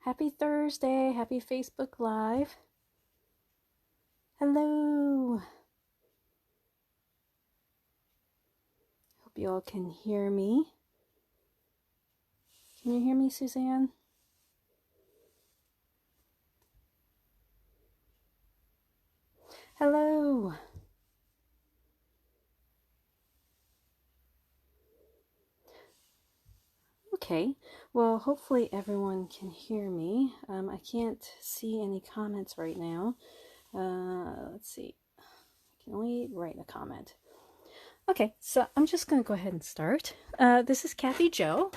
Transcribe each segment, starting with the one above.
Happy Thursday, happy Facebook Live. Hello. Hope you all can hear me. Can you hear me, Suzanne? Hello. Okay, well, hopefully everyone can hear me. I can't see any comments right now. Let's see. I can only write a comment. Okay, so I'm just going to go ahead and start. This is Kathy Jo.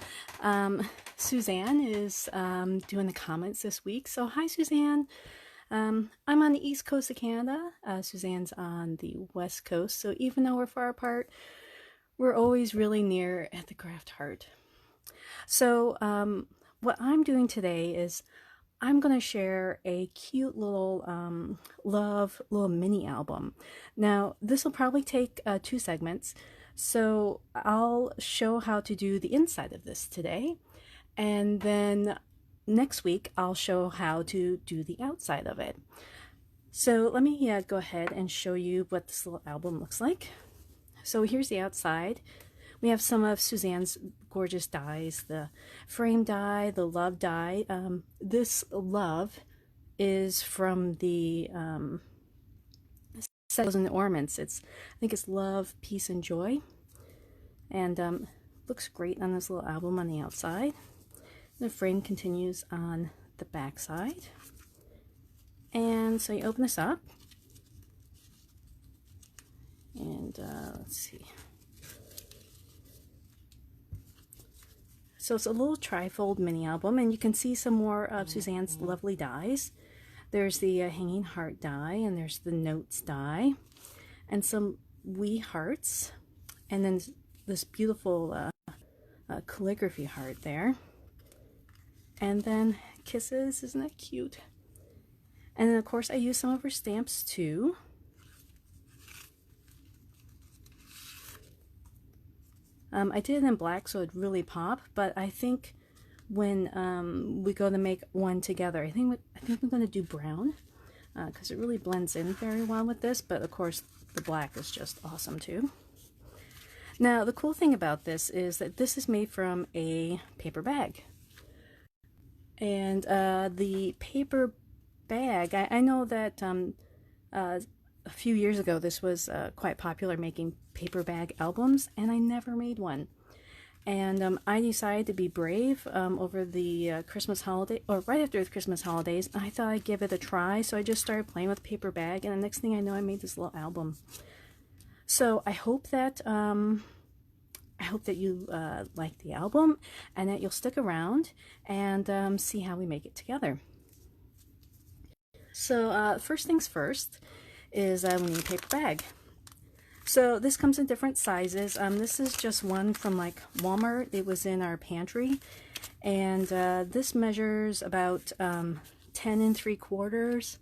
Suzanne is doing the comments this week. So hi, Suzanne. I'm on the east coast of Canada. Suzanne's on the west coast. So even though we're far apart, we're always really near at the Craft Heart. So what I'm doing today is I'm going to share a cute little little mini album. Now, this will probably take 2 segments. So I'll show how to do the inside of this today. And then next week, I'll show how to do the outside of it. So let me go ahead and show you what this little album looks like. So here's the outside. We have some of Suzanne's gorgeous dies, the frame die, the love die. This love is from the Thousand Ornaments. I think it's Love, Peace, and Joy. And looks great on this little album on the outside. The frame continues on the back side. And so you open this up. And let's see. So it's a little trifold mini album, and you can see some more of Suzanne's lovely dies. There's the hanging heart die, and there's the notes die, and some wee hearts, and then this beautiful calligraphy heart there. And then kisses, isn't that cute? And then of course I use some of her stamps too. I did it in black so it'd really pop, but I think when we go to make one together, I think we're going to do brown because it really blends in very well with this, but of course the black is just awesome too. Now the cool thing about this is that this is made from a paper bag. And the paper bag, I know that a few years ago this was quite popular, making paper bag albums, and I never made one. And I decided to be brave over the Christmas holiday, or right after the Christmas holidays. I thought I'd give it a try, so I just started playing with paper bag, and the next thing I know I made this little album. So I hope that you like the album and that you'll stick around and see how we make it together. So first things first is we need a paper bag. So this comes in different sizes. This is just one from like Walmart. It was in our pantry, and this measures about 10 3/4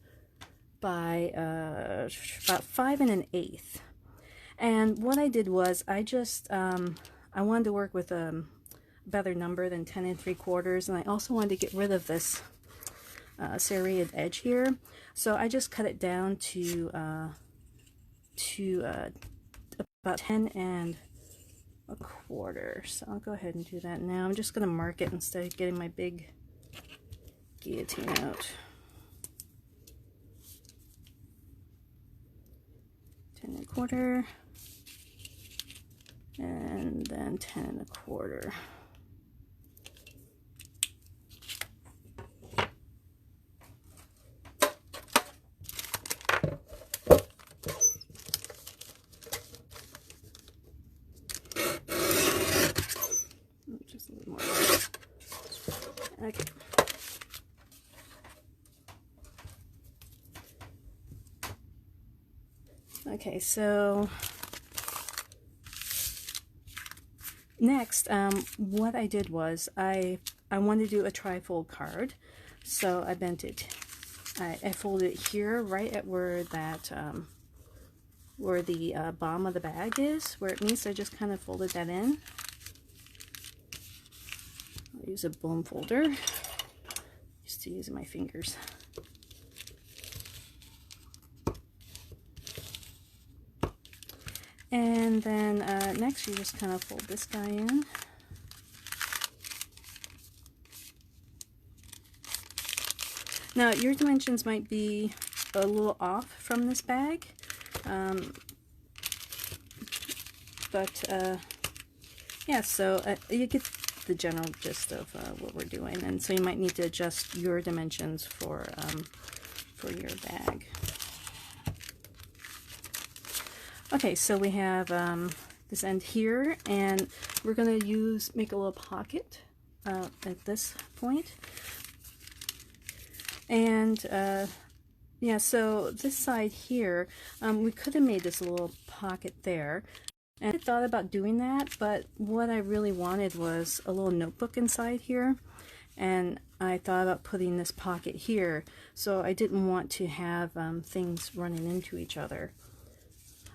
by about 5 1/8. And what I did was I just I wanted to work with a better number than 10 3/4, and I also wanted to get rid of this serrated edge here, so I just cut it down to about 10 1/4. So I'll go ahead and do that now. I'm just going to mark it instead of getting my big guillotine out. 10 1/4, and then 10 1/4. Just a little more. Okay. Okay, so next, what I did was I wanted to do a trifold card, so I bent it. I folded it here, right at where that where the bottom of the bag is, where it meets. I just kind of folded that in. I'll use a bone folder. Used to using my fingers. And then next you just kind of fold this guy in. Now your dimensions might be a little off from this bag, but yeah, so you get the general gist of what we're doing, and so you might need to adjust your dimensions for your bag. Okay, so we have this end here, and we're going to make a little pocket at this point. And yeah, so this side here, we could have made this little pocket there. And I thought about doing that, but what I really wanted was a little notebook inside here. And I thought about putting this pocket here, so I didn't want to have things running into each other.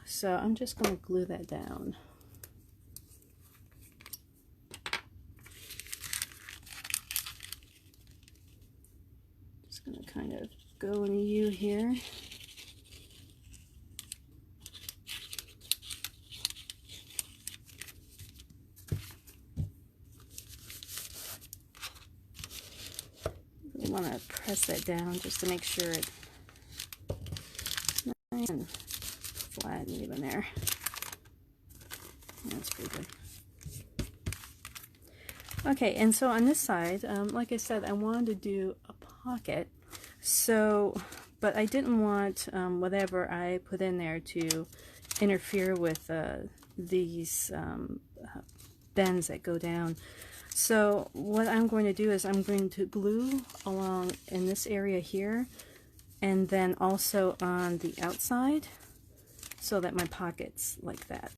So I'm just going to glue that down. Just going to kind of go in a U here. You want to press that down just to make sure it's nice and flat and even there. That's pretty good. Okay, and so on this side, like I said, I wanted to do a pocket. So, but I didn't want whatever I put in there to interfere with these bends that go down. So what I'm going to do is I'm going to glue along in this area here, and then also on the outside, so that my pocket's like that.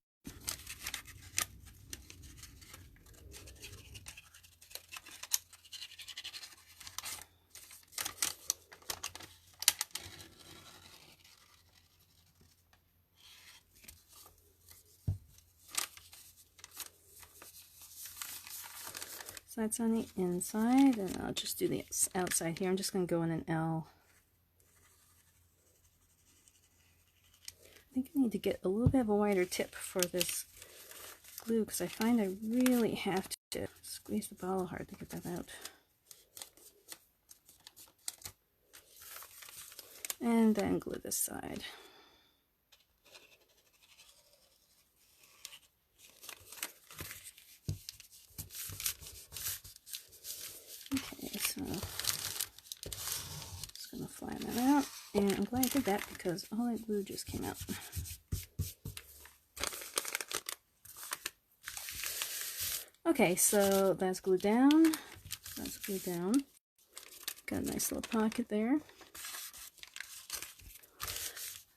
So that's on the inside, and I'll just do the outside here. I'm just going to go in an L. I think I need to get a little bit of a wider tip for this glue, because I find I really have to squeeze the bottle hard to get that out. And then glue this side. Okay, so just going to flatten that out, and I'm glad I did that because all that glue just came out. Okay, so that's glued down. That's glued down. Got a nice little pocket there.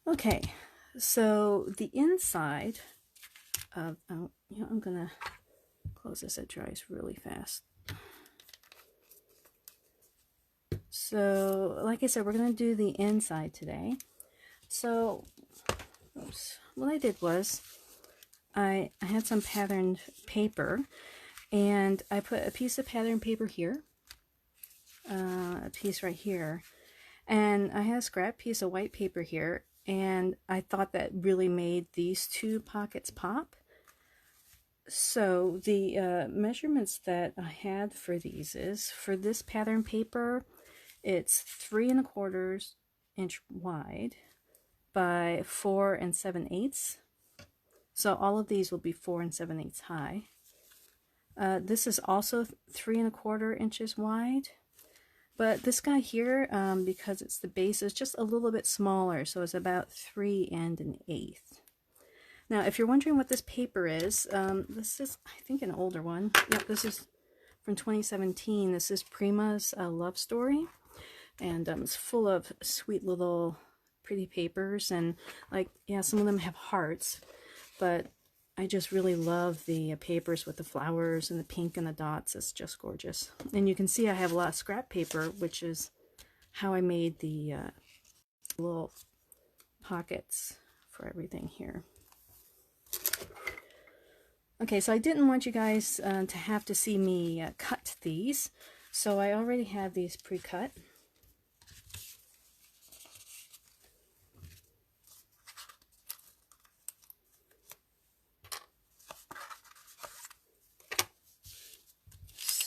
Okay, so the inside of, you know, I'm gonna close this, it dries really fast. So, like I said, we're gonna do the inside today. So, oops, what I did was, I had some patterned paper, and I put a piece of patterned paper here, a piece right here, and I had a scrap piece of white paper here, and I thought that really made these two pockets pop. So the measurements that I had for these is, for this pattern paper, it's 3 1/4 inch wide by 4 7/8. So all of these will be 4 7/8 high. This is also 3 1/4 inches wide. But this guy here, because it's the base, is just a little bit smaller, so it's about 3 1/8. Now, if you're wondering what this paper is, this is, I think, an older one. Yep, this is from 2017. This is Prima's Love Story, and it's full of sweet little pretty papers, and like, yeah, some of them have hearts, but I just really love the papers with the flowers and the pink and the dots. It's just gorgeous. And you can see I have a lot of scrap paper, which is how I made the little pockets for everything here. Okay, so I didn't want you guys to have to see me cut these, so I already have these pre-cut.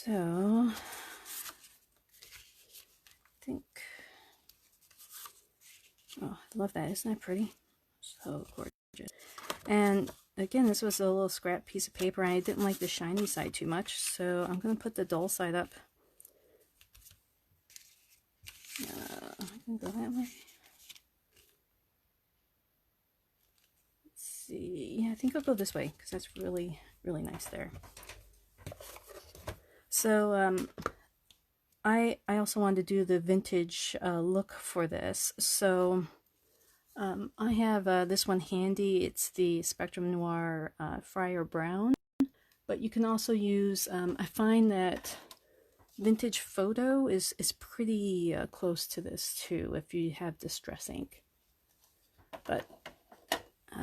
So, I think, oh, I love that. Isn't that pretty? So gorgeous. And again, this was a little scrap piece of paper, and I didn't like the shiny side too much, so I'm going to put the dull side up. I'm going to go that way. Let's see. Yeah, I think I'll go this way, because that's really, really nice there. So, I also wanted to do the vintage look for this. So, I have this one handy. It's the Spectrum Noir Friar Brown. But you can also use, I find that vintage photo is pretty close to this too, if you have distress ink. But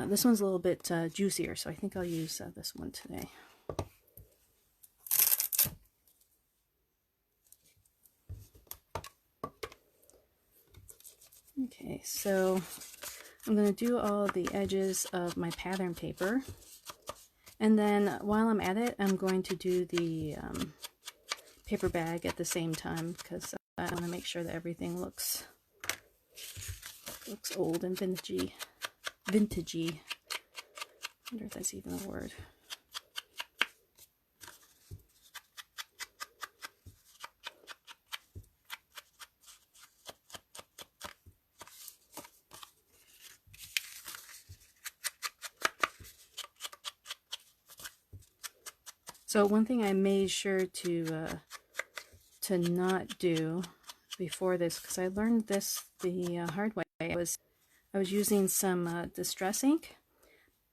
this one's a little bit juicier, so I think I'll use this one today. Okay, so I'm going to do all the edges of my pattern paper. And then while I'm at it, I'm going to do the paper bag at the same time, because I want to make sure that everything looks old and vintagey. I wonder if that's even a word. So one thing I made sure to not do before this, because I learned this the hard way, I was using some distress ink,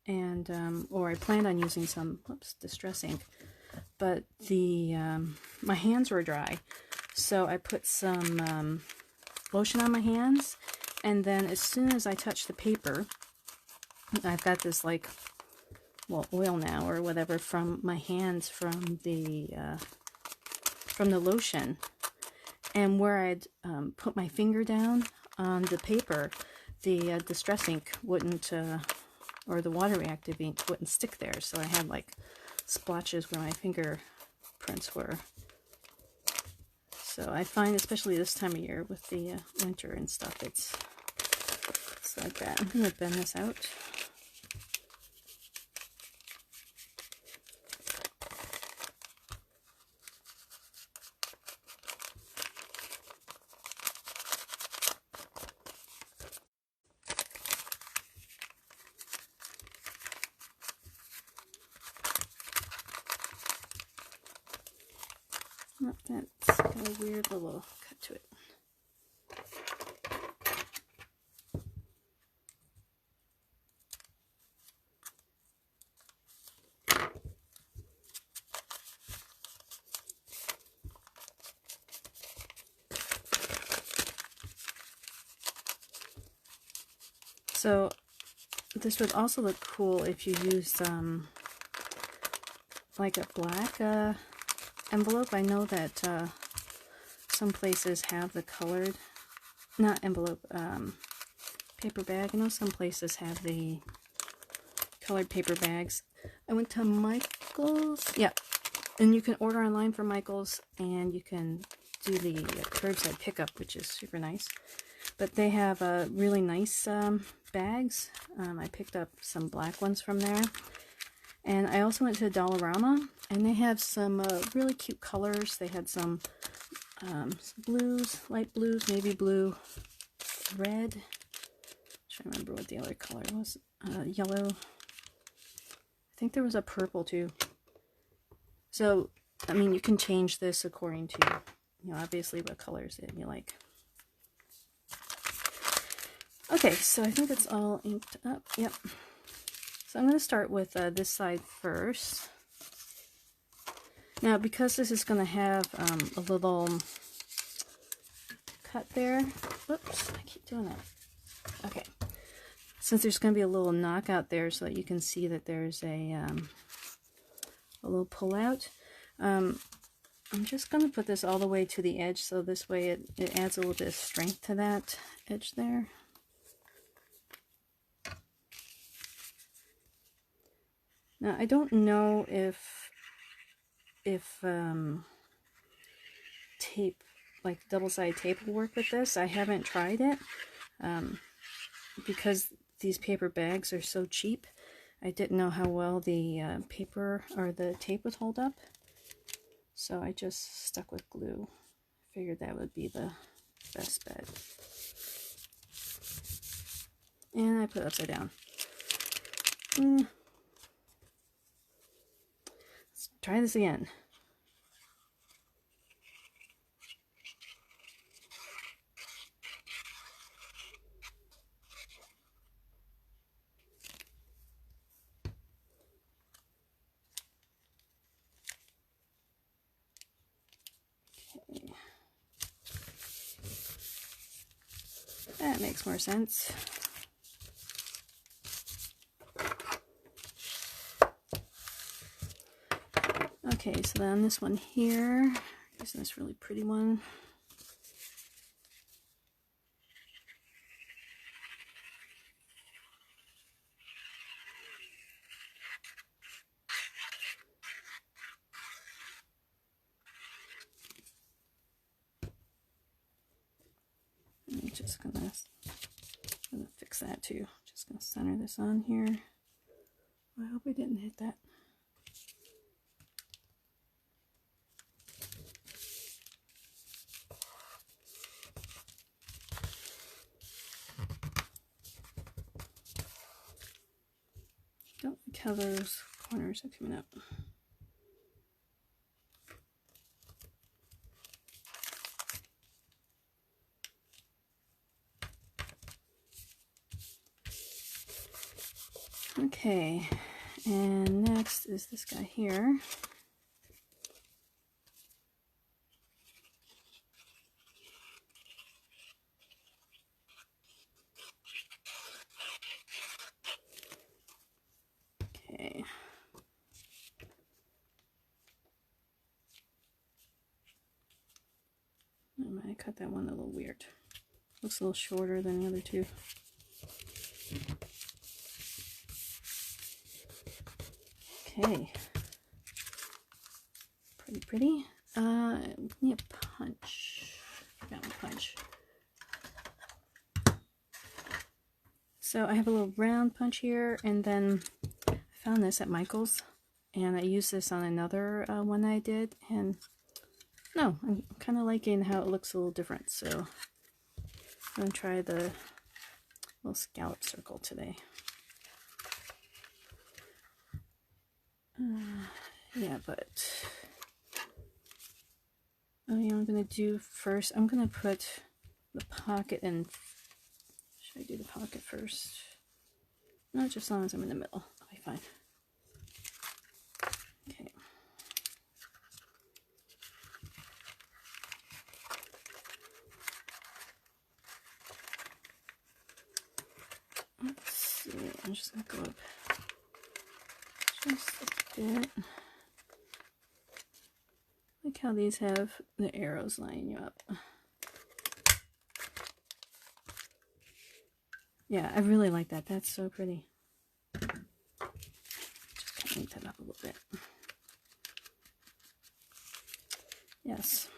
and or I planned on using some distress ink, but the my hands were dry, so I put some lotion on my hands, and then as soon as I touched the paper, I've got this like, well, oil now or whatever from my hands from the lotion, and where I'd put my finger down on the paper, the distress ink wouldn't, or the water reactive ink wouldn't stick there, so I had like splotches where my fingerprints were. So I find, especially this time of year with the winter and stuff, it's like that. I'm going to bend this out. Oh, that's got a weird little cut to it. So this would also look cool if you used like a black envelope. I know that some places have the colored, not envelope, paper bag. I know some places have the colored paper bags. I went to Michael's, yeah, and you can order online for Michael's, and you can do the curbside pickup, which is super nice. But they have really nice bags. I picked up some black ones from there. And I also went to Dollarama, and they have some really cute colors. They had some blues, light blues, navy blue, red. I'm trying to remember what the other color was. Yellow. I think there was a purple too. So, I mean, you can change this according to, you know, obviously what colors that you like. Okay, so I think it's all inked up. Yep. So I'm going to start with this side first. Now, because this is going to have a little cut there. Whoops, I keep doing that. Okay. Since there's going to be a little knockout there so that you can see that there's a little pull out. I'm just going to put this all the way to the edge, so this way it adds a little bit of strength to that edge there. Now, I don't know if tape, like double-sided tape will work with this. I haven't tried it because these paper bags are so cheap. I didn't know how well the paper or the tape would hold up, so I just stuck with glue. Figured that would be the best bet. And I put it upside down. Let's try this again. Okay. That makes more sense. Okay, so then this one here, using this really pretty one. I'm just gonna fix that too. Just gonna center this on here. I hope I didn't hit that. Don't like how those corners are coming up. Okay, and next is this guy here. Okay. I might cut that one a little weird. Looks a little shorter than the other two. Okay. Pretty pretty. Need a punch. Forgot my punch. So I have a little round punch here, and then I found this at Michael's, and I used this on another one I did, and no, I'm kind of liking how it looks a little different, so I'm going to try the little scallop circle today. Yeah, but oh yeah, I'm going to do first, I'm going to put the pocket in. Should I do the pocket first? No, just as long as I'm in the middle, I'll be fine. Okay. Let's see, I'm just going to go up just a bit. Like how these have the arrows lining you up. Yeah, I really like that. That's so pretty. Just paint that up a little bit. Yes.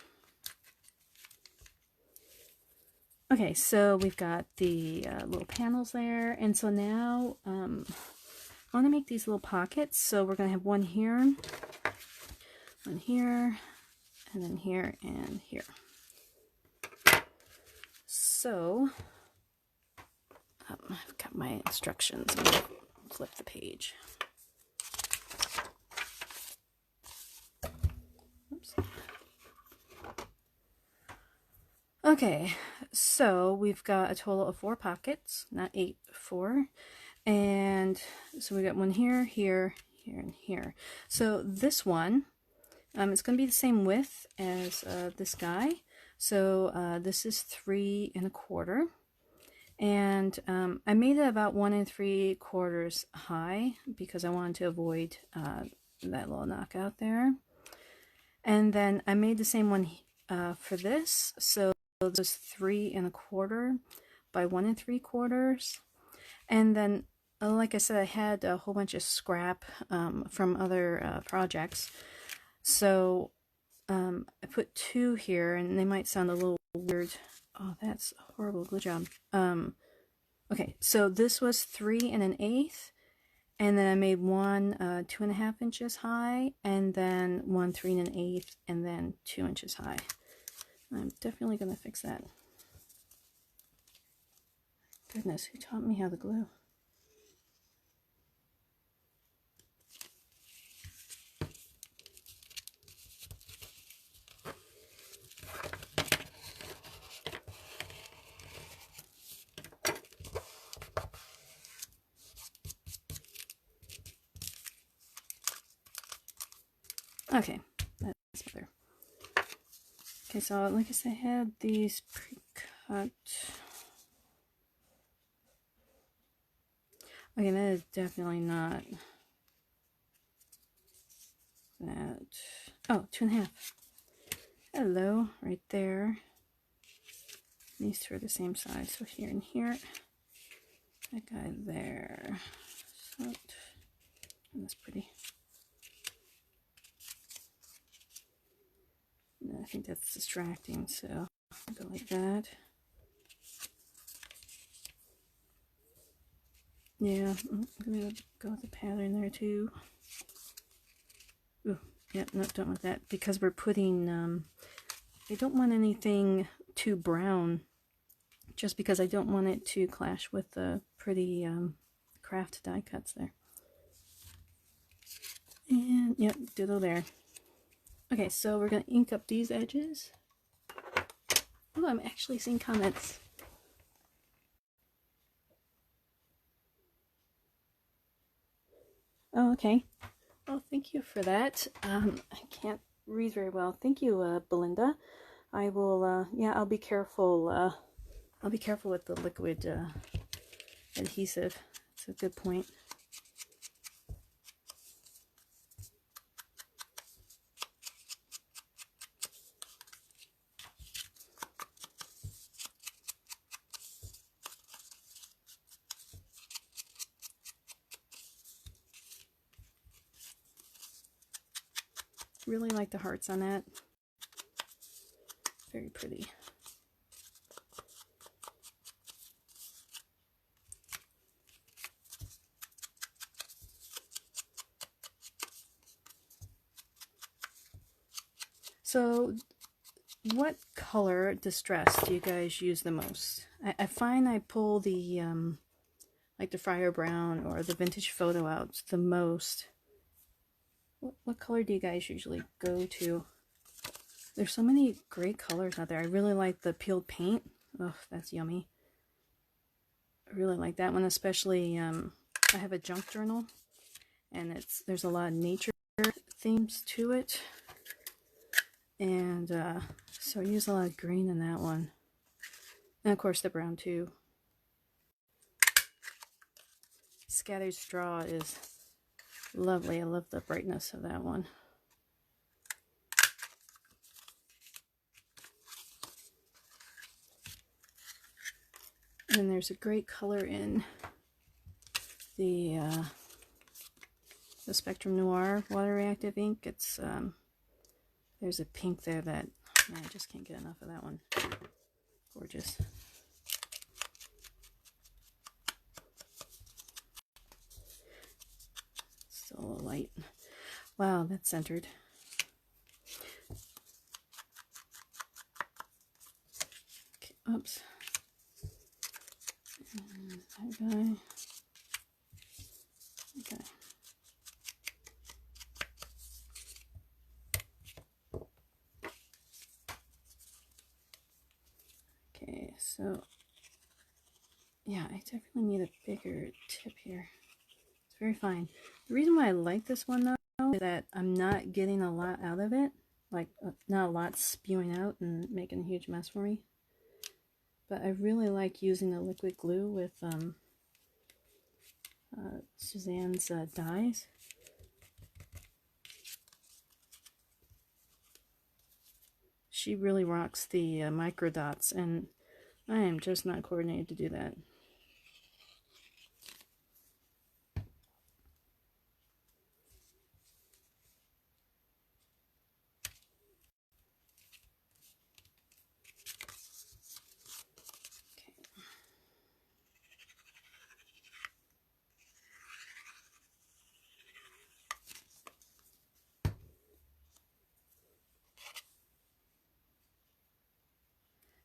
Okay, so we've got the little panels there, and so now I want to make these little pockets. So we're going to have one here, and then here, and here. So I've got my instructions. I'm going to flip the page. Oops. Okay, so we've got a total of 4 pockets, not 8, 4. And so we got one here, here, here, and here. So this one, it's going to be the same width as this guy. So this is 3 1/4. And I made it about 1 3/4 high because I wanted to avoid that little knockout there. And then I made the same one for this. So this is 3 1/4 by 1 3/4. And then, like I said, I had a whole bunch of scrap from other projects. So I put 2 here, and they might sound a little weird. Oh, that's horrible. Good job. Okay, so this was 3 1/8, and then I made one 2.5 inches high, and then one 3 1/8, and then 2 inches high. I'm definitely gonna fix that. Goodness, who taught me how to glue? Okay, that's better. Okay, so like I said, I had these pre-cut. Okay, that is definitely not that. Oh, 2.5. Hello, right there. These 2 are the same size, so here and here. That guy there. So, that's pretty. I think that's distracting, so I'll go like that. Yeah, I'm gonna go with the pattern there too. Ooh, yeah, no, don't want that, because we're putting, I don't want anything too brown, just because I don't want it to clash with the pretty craft die cuts there. And, yep, ditto there. Okay, so we're gonna ink up these edges. Oh, I'm actually seeing comments. Oh, okay. Oh, thank you for that. I can't read very well. Thank you, Belinda. I will, yeah, I'll be careful. I'll be careful with the liquid adhesive. It's a good point. Really like the hearts on that. Very pretty. So, what color distress do you guys use the most? I find I pull the, like the Friar Brown or the Vintage Photo out the most. What color do you guys usually go to? There's so many great colors out there. I really like the peeled paint. Oh, that's yummy. I really like that one, especially, I have a junk journal, and there's a lot of nature themes to it. And so I use a lot of green in that one. And of course the brown too. Scattered Straw is lovely. I love the brightness of that one. And there's a great color in the Spectrum Noir water reactive ink. It's there's a pink there that, man, I just can't get enough of that one. Gorgeous. Still a little light. Wow, that's centered. Okay, oops. And that guy. Okay. Okay, so yeah, I definitely need a bigger tip here. It's very fine. The reason why I like this one though is that I'm not getting a lot out of it. Like, not a lot spewing out and making a huge mess for me. But I really like using the liquid glue with Suzanne's dyes. She really rocks the micro dots, and I am just not coordinated to do that.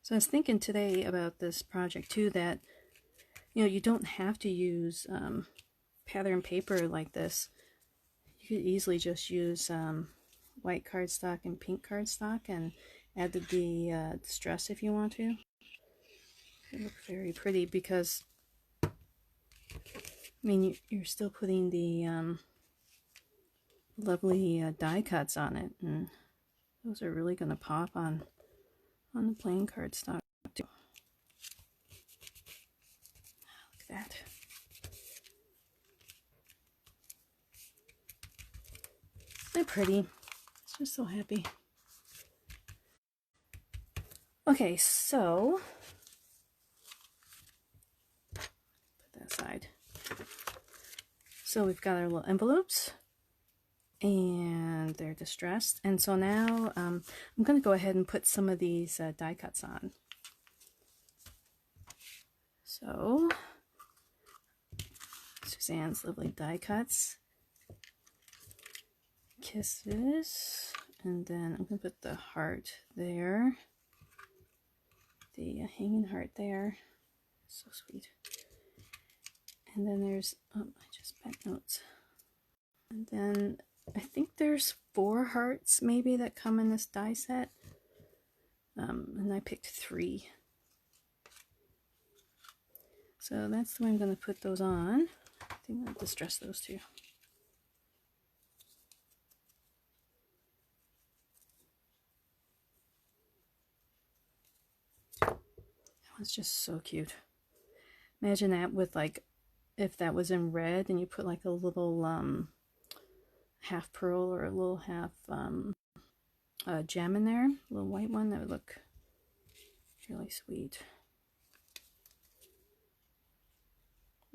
So I was thinking today about this project too, that you don't have to use pattern paper like this. You could easily just use white cardstock and pink cardstock and add the distress if you want to. It looks very pretty because, I mean, you're still putting the lovely die cuts on it, and those are really going to pop on the plain cardstock too. Look at that. They're pretty. It's just so happy. Okay, so put that aside. So we've got our little envelopes, and they're distressed. And so now I'm going to go ahead and put some of these die cuts on. So Suzanne's lovely die cuts, kisses, and then I'm going to put the heart there, the hanging heart there. So sweet. And then there's, oh, I just bent notes. And then I think there's 4 hearts maybe that come in this die set. And I picked 3. So that's the way I'm going to put those on. I think I'll distress those too. That one's just so cute. Imagine that with, like, if that was in red and you put like a little half pearl or a little half gem in there, a little white one, that would look really sweet.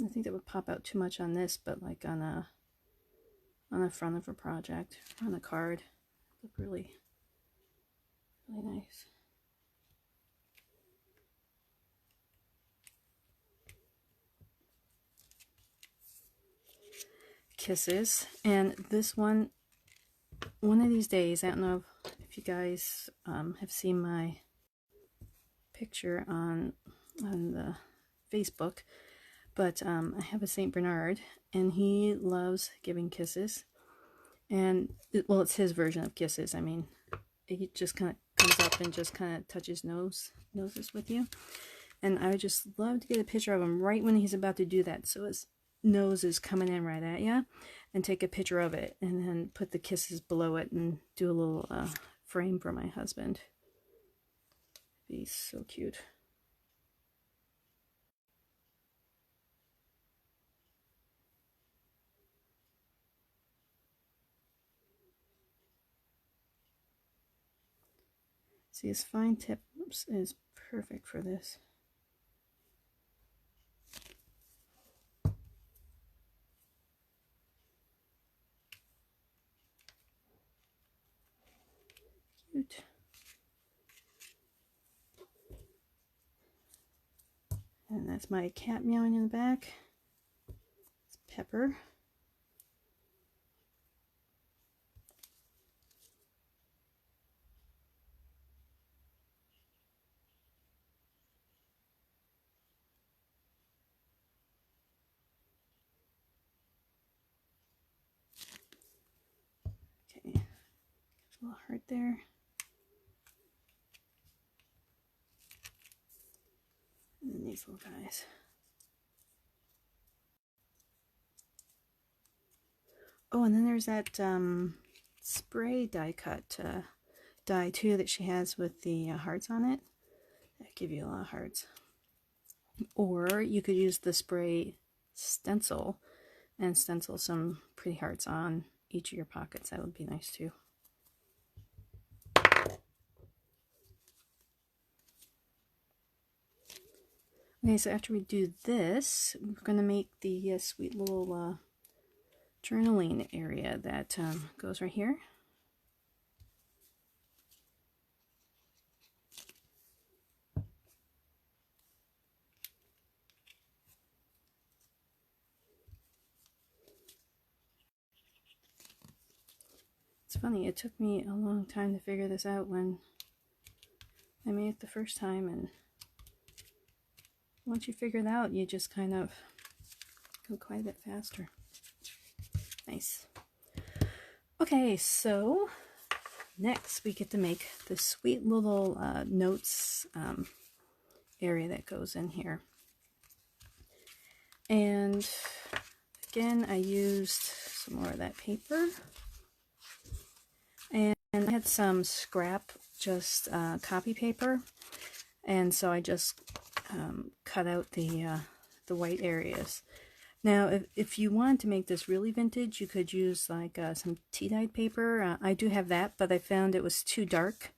I think that would pop out too much on this, but like on the front of a project, on a card, look really, really nice. Kisses, and this one of these days, I don't know if you guys have seen my picture on the Facebook, but I have a Saint Bernard, and he loves giving kisses. And well, it's his version of kisses. I mean, he just kind of comes up and just kind of touches noses with you, and I would just love to get a picture of him right when he's about to do that, so his nose is coming in right at you, and take a picture of it and then put the kisses below it and do a little frame for my husband. It'd be so cute. See, his fine tip is perfect for this. Cute. And that's my cat meowing in the back. It's Pepper. Okay, a little heart there. And then these little guys. Oh, and then there's that spray die cut die too that she has with the hearts on it. That give you a lot of hearts. Or you could use the spray stencil and stencil some pretty hearts on each of your pockets. That would be nice too. Okay, so after we do this, we're going to make the sweet little journaling area that goes right here. It's funny, it took me a long time to figure this out when I made it the first time, and once you figure it out, you just kind of go quite a bit faster. Nice. Okay, so next we get to make this sweet little notes area that goes in here. And again, I used some more of that paper. And I had some scrap, just copy paper. And so I just cut out the white areas. Now, if you wanted to make this really vintage, you could use like some tea-dyed paper. I do have that, but I found it was too dark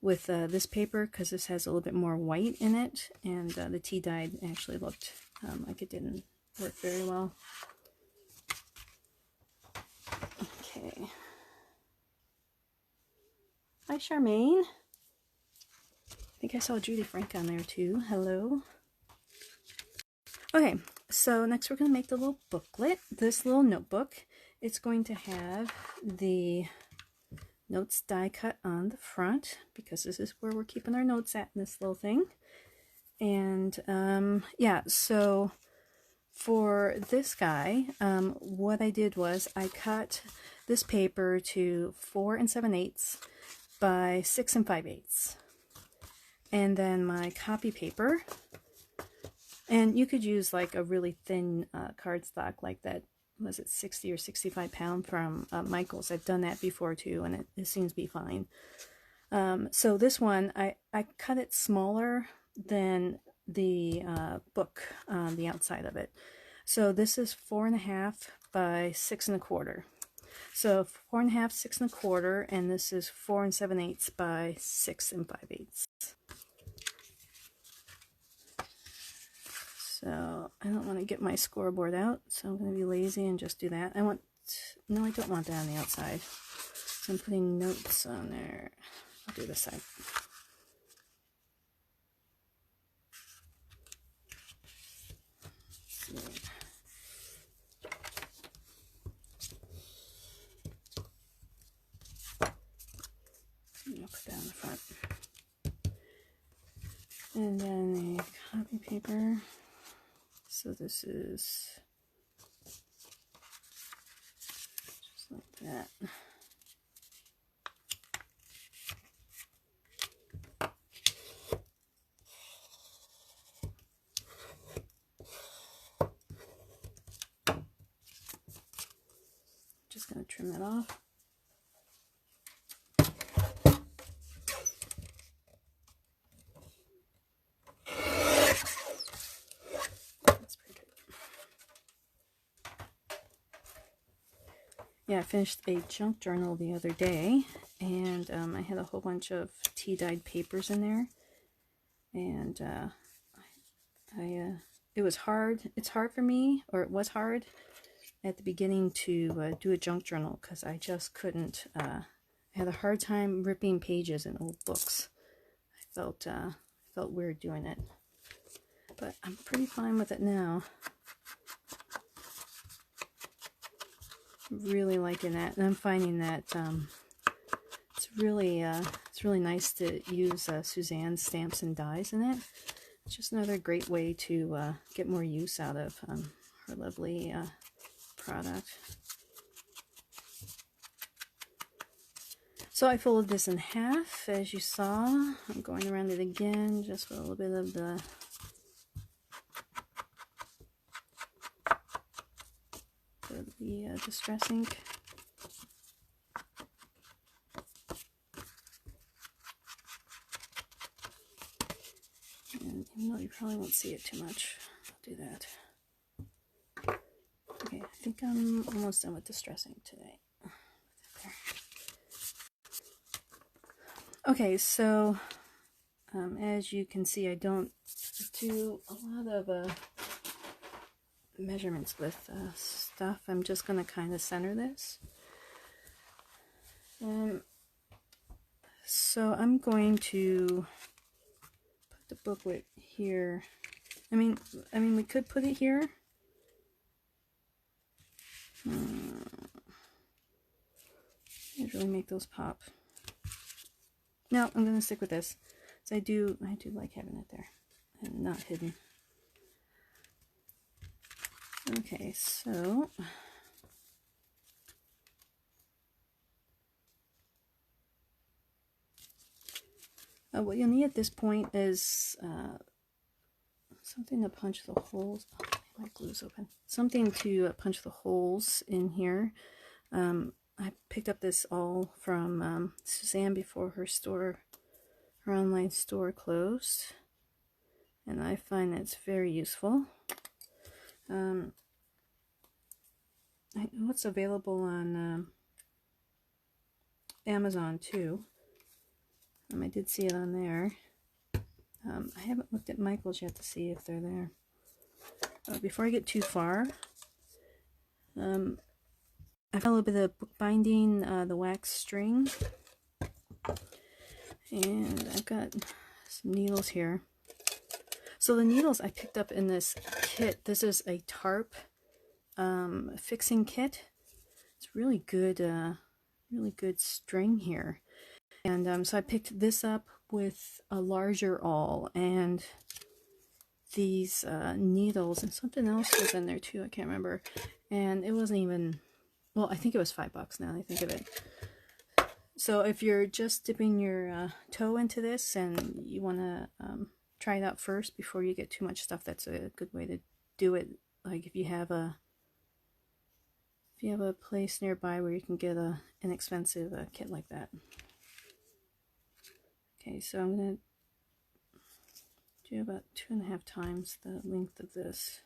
with this paper because this has a little bit more white in it, and the tea-dyed actually looked like it didn't work very well. Okay. Hi, Charmaine. I think I saw Judy Frank on there too. Hello. Okay, so next we're going to make the little booklet, this little notebook. It's going to have the notes die cut on the front because this is where we're keeping our notes at in this little thing. And yeah, so for this guy, what I did was I cut this paper to 4 7/8 by 6 5/8. And then my copy paper, and you could use like a really thin cardstock like that, was it 60 or 65 pound from Michael's. I've done that before too, and it seems to be fine. So this one, I cut it smaller than the book on the outside of it. So this is 4 1/2 by 6 1/4. So 4 1/2, 6 1/4, and this is 4 7/8 by 6 5/8. So I don't want to get my scoreboard out, so I'm going to be lazy and just do that. No, I don't want that on the outside. So I'm putting notes on there. I'll do this side. I'll put that on the front. And then the copy paper. So this is just like that. Just going to trim that off. Yeah, I finished a junk journal the other day, and I had a whole bunch of tea-dyed papers in there, and it was hard. It's hard for me, or it was hard at the beginning to do a junk journal because I just couldn't. I had a hard time ripping pages in old books. I felt weird doing it, but I'm pretty fine with it now. Really liking that, and I'm finding that it's really nice to use Suzanne's stamps and dies in it. It's just another great way to get more use out of her lovely product. So I folded this in half, as you saw. I'm going around it again just with a little bit of the distress ink. And even though you probably won't see it too much, I'll do that. Okay, I think I'm almost done with distress ink today. Okay, so as you can see, I don't do a lot of measurements with stuff. I'm just going to kind of center this. So I'm going to put the booklet here. I mean, we could put it here. I'd really make those pop. No, I'm going to stick with this. I do like having it there and not hidden. Okay, so what you'll need at this point is something to punch the holes. Oh, my glue's open. Something to punch the holes in here. I picked up this all from Suzanne before her online store closed, and I find that it's very useful. I know it's available on Amazon too. I did see it on there. I haven't looked at Michael's yet to see if they're there. Before I get too far, I've got a little bit of bookbinding, the wax string, and I've got some needles here. So the needles I picked up in this kit. This is a tarp fixing kit. It's really good string here. And so I picked this up with a larger awl and these needles, and something else was in there too, I can't remember. And it wasn't even, well, I think it was $5 now that I think of it. So if you're just dipping your toe into this and you want to try it out first before you get too much stuff, that's a good way to do it. Like if you have a place nearby where you can get a inexpensive kit like that. Okay, so I'm going to do about 2.5 times the length of this.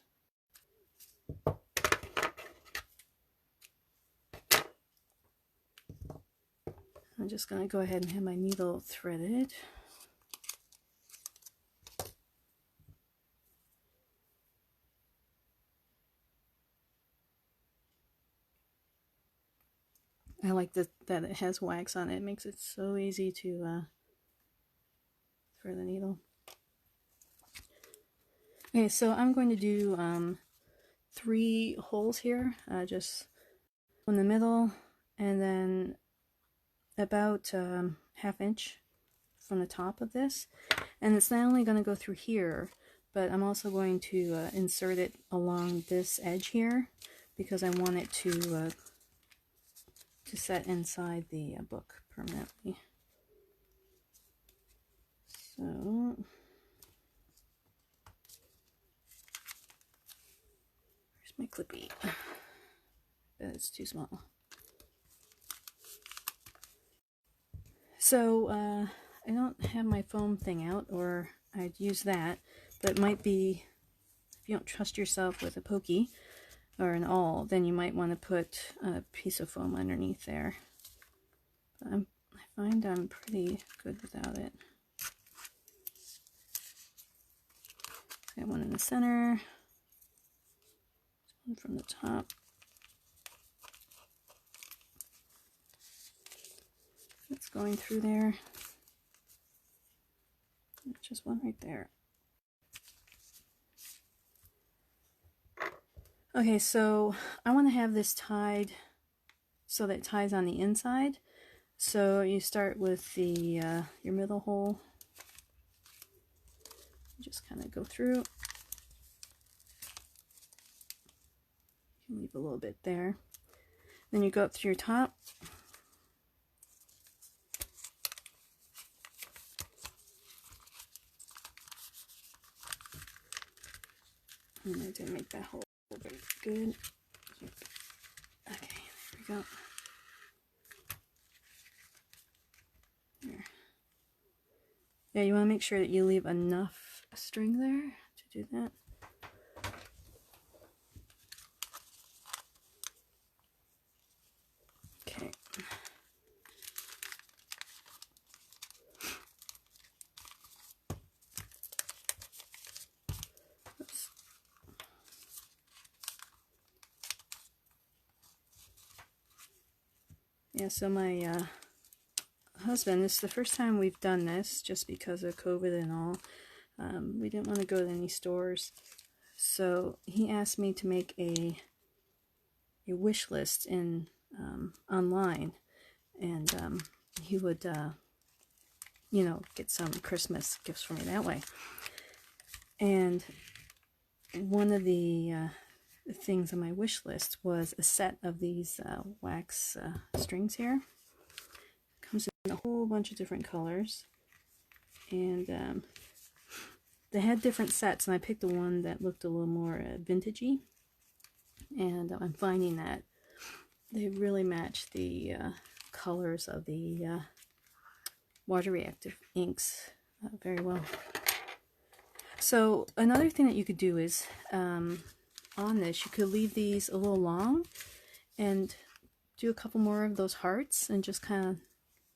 I'm just going to go ahead and have my needle threaded. I like that it has wax on it. It makes it so easy to thread the needle. Okay, so I'm going to do 3 holes here, just in the middle, and then about 1/2 inch from the top of this. And it's not only going to go through here, but I'm also going to insert it along this edge here, because I want it to set inside the book permanently. So where's my clippy? But it's too small. So I don't have my foam thing out, or I'd use that, but it might be, if you don't trust yourself with a pokey or an awl, then you might want to put a piece of foam underneath there. But I find I'm pretty good without it. Got one in the center, one from the top. It's going through there. Just one right there. Okay, so I want to have this tied so that it ties on the inside. So you start with the your middle hole. Just kind of go through. You can leave a little bit there. Then you go up to your top. And I didn't make that hole very good. Okay, there we go. There. Yeah, you want to make sure that you leave enough string there to do that. Okay. Oops. Yeah, so my husband, this is the first time we've done this, just because of COVID and all. We didn't want to go to any stores, so he asked me to make a wish list in online, and he would you know, get some Christmas gifts for me that way. And one of the things on my wish list was a set of these wax strings here. Comes in a whole bunch of different colors, and they had different sets, and I picked the one that looked a little more vintagey, and I'm finding that they really match the colors of the water reactive inks very well. So another thing that you could do is on this, you could leave these a little long and do a couple more of those hearts and just kind of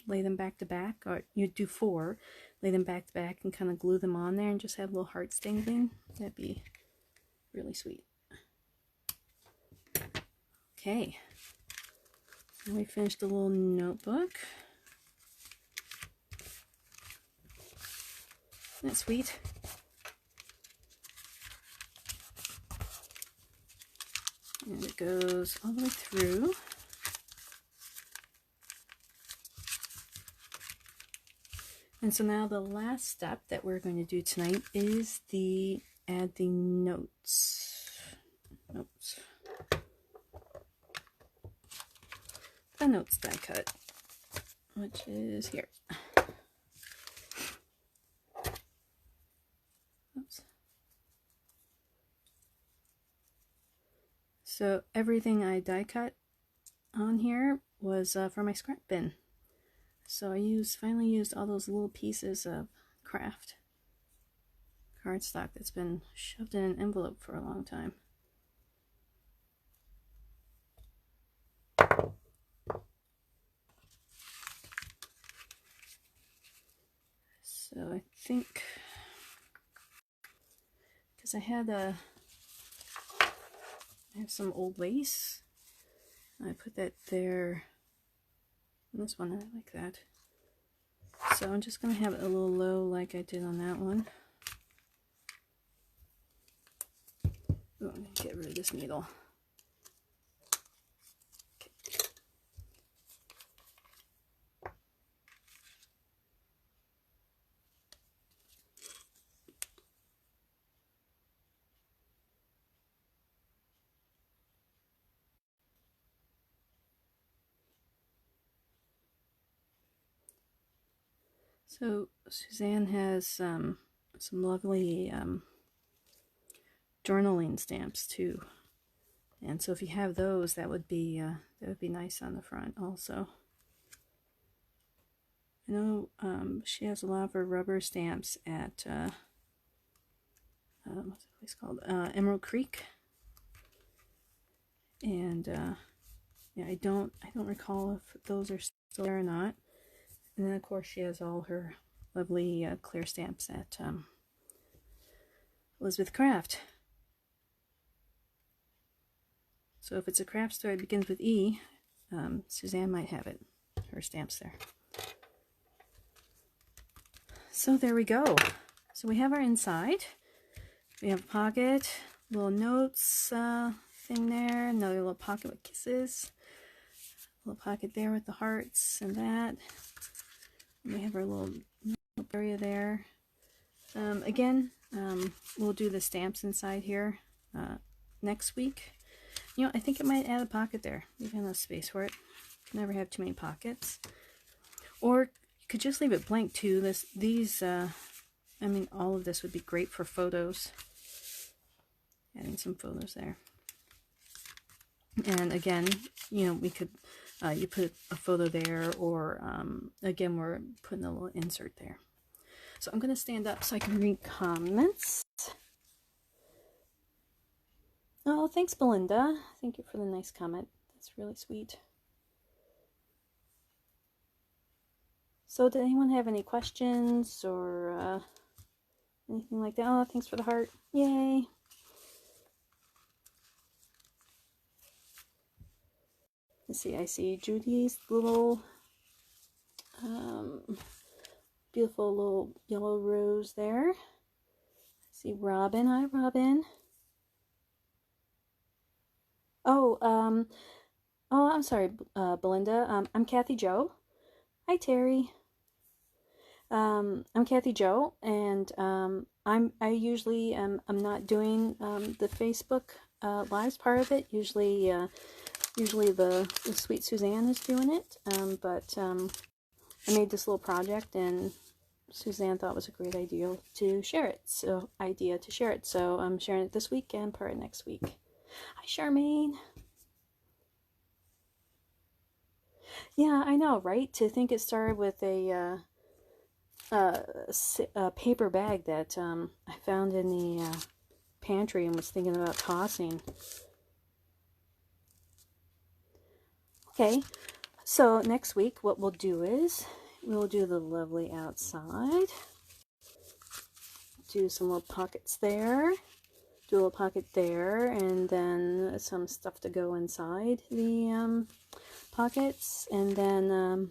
lay them back to back, or you do 4, lay them back to back and kind of glue them on there and just have little hearts dangling. That'd be really sweet. Okay, and we finished the little notebook. Isn't that sweet? And it goes all the way through. And so now the last step that we're going to do tonight is add the notes. The notes die cut, which is here. Oops. So everything I die cut on here was for my scrap bin. So I finally used all those little pieces of craft cardstock that's been shoved in an envelope for a long time. So I think, because I have some old lace, I put that there. This one, I like that. So I'm just going to have it a little low like I did on that one. Ooh, I'm going to get rid of this needle. Okay. So Suzanne has some lovely journaling stamps too, and so if you have those, that would be nice on the front also. I know she has a lot of her rubber stamps at what's the place called, Emerald Creek, and yeah, I don't recall if those are still there or not. And then, of course, she has all her lovely clear stamps at Elizabeth Craft. So if it's a craft store that begins with E, Suzanne might have it, her stamps there. So there we go. So we have our inside. We have a pocket, little notes thing there, another little pocket with kisses, a little pocket there with the hearts and that. We have our little area there. Again, we'll do the stamps inside here next week. You know, I think it might add a pocket there. Leave enough space for it. Can never have too many pockets. Or you could just leave it blank too. I mean, all of this would be great for photos. Adding some photos there. And again, you know, we could you put a photo there, or again, we're putting a little insert there. So I'm going to stand up so I can read comments. Oh, thanks, Belinda. Thank you for the nice comment. That's really sweet. So did anyone have any questions or anything like that? Oh, thanks for the heart. Yay. Let's see, I see Judy's little beautiful little yellow rose there. I see Robin. Hi, Robin. Oh, I'm sorry, Belinda. I'm Kathy Jo. Hi, Terry. I'm Kathy Joe, and I usually I'm not doing the Facebook lives part of it. Usually the sweet Suzanne is doing it, but I made this little project, and Suzanne thought it was a great idea to share it. So I'm sharing it this week and part next week. Hi, Charmaine. Yeah, I know, right? To think it started with a paper bag that I found in the pantry and was thinking about tossing. Okay, so next week what we'll do is we'll do the lovely outside. Do some little pockets there. Do a little pocket there, and then some stuff to go inside the pockets, and then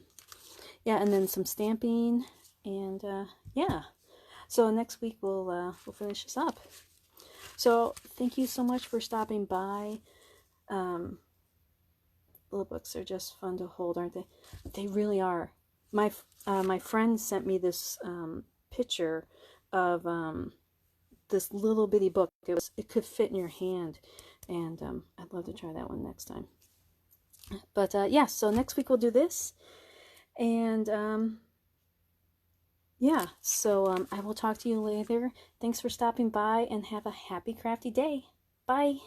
yeah, and then some stamping, and yeah. So next week we'll finish this up. So thank you so much for stopping by. Little books are just fun to hold, aren't they? They really are. My friend sent me this picture of this little bitty book. It could fit in your hand, and I'd love to try that one next time. But yeah, so next week we'll do this, and yeah, so I will talk to you later. Thanks for stopping by, and have a happy crafty day. Bye.